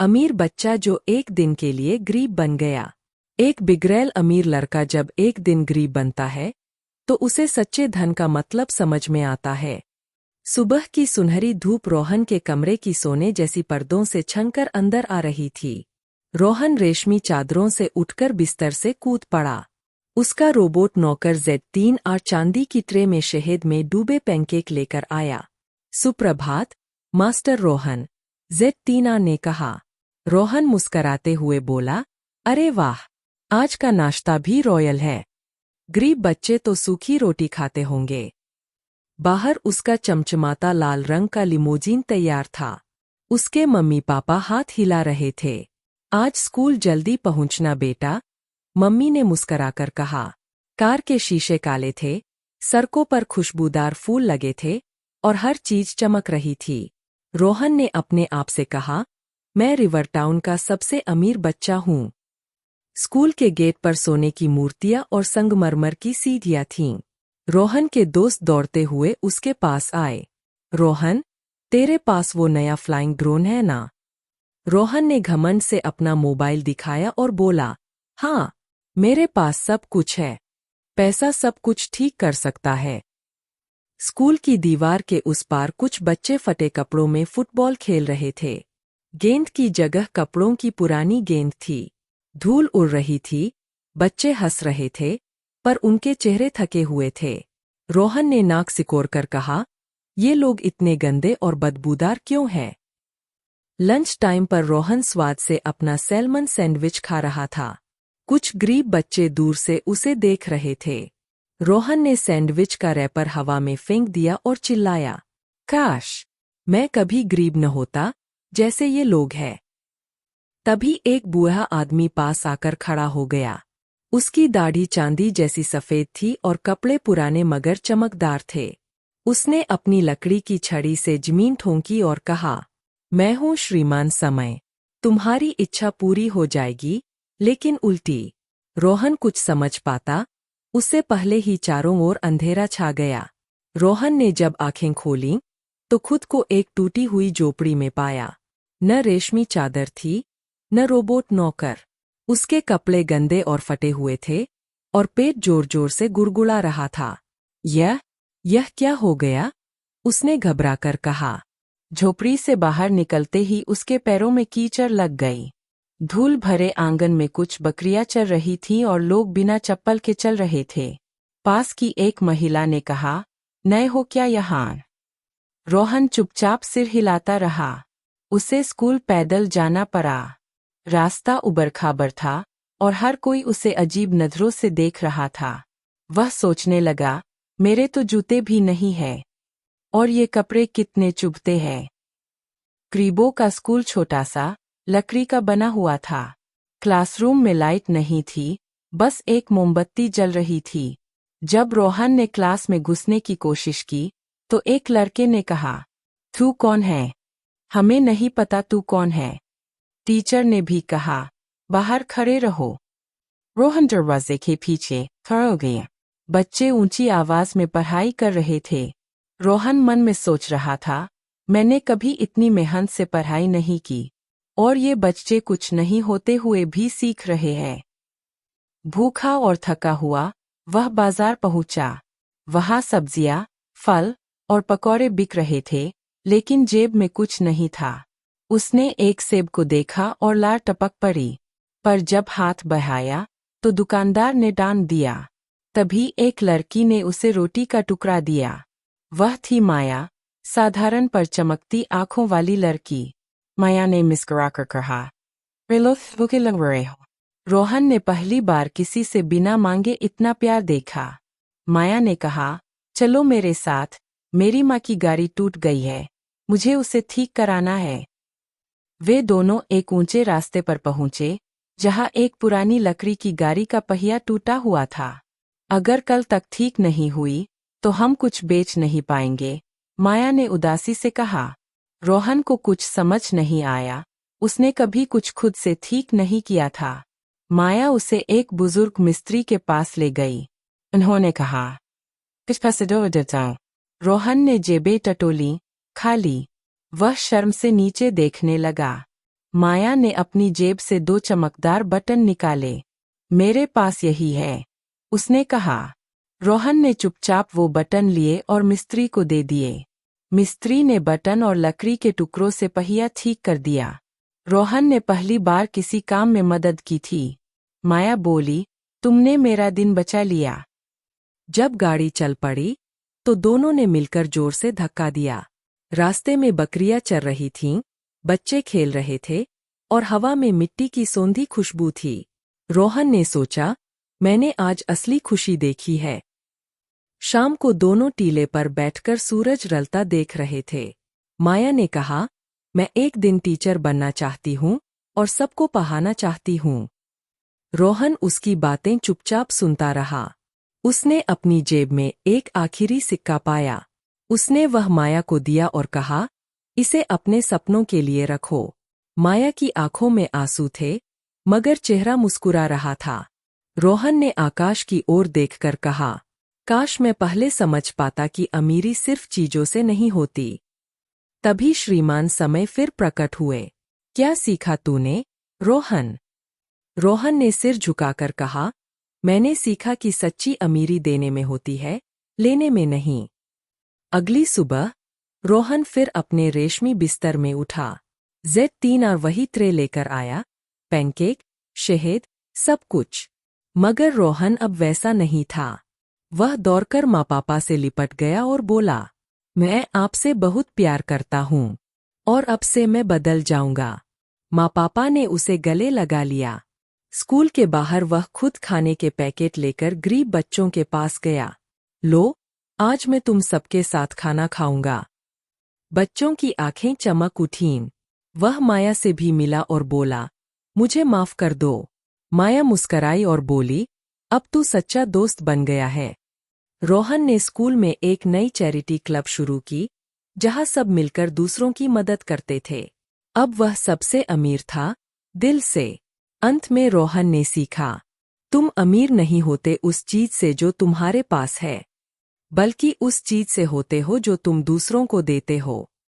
अमीर बच्चा जो एक दिन के लिए गरीब बन गया। एक बिगड़ैल अमीर लड़का जब एक दिन गरीब बनता है तो उसे सच्चे धन का मतलब समझ में आता है। सुबह की सुनहरी धूप रोहन के कमरे की सोने जैसी पर्दों से छनकर अंदर आ रही थी। रोहन रेशमी चादरों से उठकर बिस्तर से कूद पड़ा। उसका रोबोट नौकर Z3 चांदी की ट्रे में शहद में डूबे पैनकेक लेकर आया। सुप्रभात मास्टर रोहन, Z3 ने कहा। रोहन मुस्कराते हुए बोला, अरे वाह, आज का नाश्ता भी रॉयल है। गरीब बच्चे तो सूखी रोटी खाते होंगे। बाहर उसका चमचमाता लाल रंग का लिमोजीन तैयार था। उसके मम्मी पापा हाथ हिला रहे थे। आज स्कूल जल्दी पहुंचना बेटा, मम्मी ने मुस्कराकर कहा। कार के शीशे काले थे, सड़कों पर खुशबूदार फूल लगे थे और हर चीज चमक रही थी। रोहन ने अपने आप से कहा, मैं रिवर टाउन का सबसे अमीर बच्चा हूँ। स्कूल के गेट पर सोने की मूर्तियां और संगमरमर की सीढ़ियां थीं। रोहन के दोस्त दौड़ते हुए उसके पास आए। रोहन, तेरे पास वो नया फ्लाइंग ड्रोन है ना? रोहन ने घमंड से अपना मोबाइल दिखाया और बोला, हाँ, मेरे पास सब कुछ है। पैसा सब कुछ ठीक कर सकता है। स्कूल की दीवार के उस पार कुछ बच्चे फटे कपड़ों में फुटबॉल खेल रहे थे। गेंद की जगह कपड़ों की पुरानी गेंद थी। धूल उड़ रही थी। बच्चे हंस रहे थे, पर उनके चेहरे थके हुए थे। रोहन ने नाक सिकोड़कर कहा, ये लोग इतने गंदे और बदबूदार क्यों हैं? लंच टाइम पर रोहन स्वाद से अपना सैल्मन सैंडविच खा रहा था। कुछ गरीब बच्चे दूर से उसे देख रहे थे। रोहन ने सैंडविच का रैपर हवा में फेंक दिया और चिल्लाया, काश मैं कभी गरीब न होता जैसे ये लोग हैं। तभी एक बूढ़ा आदमी पास आकर खड़ा हो गया। उसकी दाढ़ी चांदी जैसी सफेद थी और कपड़े पुराने मगर चमकदार थे। उसने अपनी लकड़ी की छड़ी से जमीन ठोंकी और कहा, मैं हूँ श्रीमान समय, तुम्हारी इच्छा पूरी हो जाएगी, लेकिन उल्टी। रोहन कुछ समझ पाता, उससे पहले ही चारों ओर अंधेरा छा गया। रोहन ने जब आंखें खोलीं तो खुद को एक टूटी हुई झोपड़ी में पाया। न रेशमी चादर थी, न रोबोट नौकर। उसके कपड़े गंदे और फटे हुए थे और पेट जोर जोर से गुड़गुड़ा रहा था। यह क्या हो गया? उसने घबराकर कहा। झोपड़ी से बाहर निकलते ही उसके पैरों में कीचड़ लग गई। धूल भरे आंगन में कुछ बकरियां चल रही थीं और लोग बिना चप्पल के चल रहे थे। पास की एक महिला ने कहा, नए हो क्या यहाँ? रोहन चुपचाप सिर हिलाता रहा। उसे स्कूल पैदल जाना पड़ा। रास्ता उबड़-खाबड़ था और हर कोई उसे अजीब नजरों से देख रहा था। वह सोचने लगा, मेरे तो जूते भी नहीं हैं और ये कपड़े कितने चुभते हैं। गरीबों का स्कूल छोटा सा लकड़ी का बना हुआ था। क्लासरूम में लाइट नहीं थी, बस एक मोमबत्ती जल रही थी। जब रोहन ने क्लास में घुसने की कोशिश की तो एक लड़के ने कहा, तू कौन है? हमें नहीं पता तू कौन है। टीचर ने भी कहा, बाहर खड़े रहो। रोहन दरवाजे के पीछे खड़ा हो गया। बच्चे ऊंची आवाज में पढ़ाई कर रहे थे। रोहन मन में सोच रहा था, मैंने कभी इतनी मेहनत से पढ़ाई नहीं की और ये बच्चे कुछ नहीं होते हुए भी सीख रहे हैं। भूखा और थका हुआ वह बाजार पहुंचा। वहां सब्जियां, फल और पकौड़े बिक रहे थे, लेकिन जेब में कुछ नहीं था। उसने एक सेब को देखा और लार टपक पड़ी, पर जब हाथ बढ़ाया तो दुकानदार ने डांट दिया। तभी एक लड़की ने उसे रोटी का टुकड़ा दिया। वह थी माया, साधारण पर चमकती आंखों वाली लड़की। माया ने मुस्कुराकर कहा, भूखे लग रहे हो। रोहन ने पहली बार किसी से बिना मांगे इतना प्यार देखा। माया ने कहा, चलो मेरे साथ, मेरी माँ की गाड़ी टूट गई है, मुझे उसे ठीक कराना है। वे दोनों एक ऊंचे रास्ते पर पहुंचे, जहां एक पुरानी लकड़ी की गाड़ी का पहिया टूटा हुआ था। अगर कल तक ठीक नहीं हुई, तो हम कुछ बेच नहीं पाएंगे, माया ने उदासी से कहा। रोहन को कुछ समझ नहीं आया, उसने कभी कुछ खुद से ठीक नहीं किया था। माया उसे एक बुजुर्ग मिस्त्री के पास ले गई। उन्होंने कहा, कुछ पैसे दो देता हूं। रोहन ने जेबें टटोली, खाली। वह शर्म से नीचे देखने लगा। माया ने अपनी जेब से 2 चमकदार बटन निकाले। मेरे पास यही है, उसने कहा। रोहन ने चुपचाप वो बटन लिए और मिस्त्री को दे दिए। मिस्त्री ने बटन और लकड़ी के टुकड़ों से पहिया ठीक कर दिया। रोहन ने पहली बार किसी काम में मदद की थी। माया बोली, तुमने मेरा दिन बचा लिया। जब गाड़ी चल पड़ी तो दोनों ने मिलकर जोर से धक्का दिया। रास्ते में बकरियां चर रही थीं, बच्चे खेल रहे थे और हवा में मिट्टी की सौंधी खुशबू थी। रोहन ने सोचा, मैंने आज असली खुशी देखी है। शाम को दोनों टीले पर बैठकर सूरज ढलता देख रहे थे। माया ने कहा, मैं एक दिन टीचर बनना चाहती हूँ और सबको पढ़ाना चाहती हूँ। रोहन उसकी बातें चुपचाप सुनता रहा। उसने अपनी जेब में एक आखिरी सिक्का पाया। उसने वह माया को दिया और कहा, इसे अपने सपनों के लिए रखो। माया की आंखों में आंसू थे, मगर चेहरा मुस्कुरा रहा था। रोहन ने आकाश की ओर देखकर कहा, काश मैं पहले समझ पाता कि अमीरी सिर्फ चीजों से नहीं होती। तभी श्रीमान समय फिर प्रकट हुए। क्या सीखा तूने, रोहन? रोहन ने सिर झुकाकर कहा, मैंने सीखा कि सच्ची अमीरी देने में होती है, लेने में नहीं। अगली सुबह रोहन फिर अपने रेशमी बिस्तर में उठा। Z3 और वही ट्रे लेकर आया, पैनकेक, शहद, सब कुछ। मगर रोहन अब वैसा नहीं था। वह दौड़कर माँ पापा से लिपट गया और बोला, मैं आपसे बहुत प्यार करता हूँ और अब से मैं बदल जाऊंगा। माँ पापा ने उसे गले लगा लिया। स्कूल के बाहर वह खुद खाने के पैकेट लेकर गरीब बच्चों के पास गया। लो, आज मैं तुम सबके साथ खाना खाऊंगा। बच्चों की आंखें चमक उठीं। वह माया से भी मिला और बोला, मुझे माफ कर दो। माया मुस्कराई और बोली, अब तू सच्चा दोस्त बन गया है। रोहन ने स्कूल में एक नई चैरिटी क्लब शुरू की, जहां सब मिलकर दूसरों की मदद करते थे। अब वह सबसे अमीर था, दिल से। अंत में रोहन ने सीखा, तुम अमीर नहीं होते उस चीज से जो तुम्हारे पास है, बल्कि उस चीज से होते हो जो तुम दूसरों को देते हो।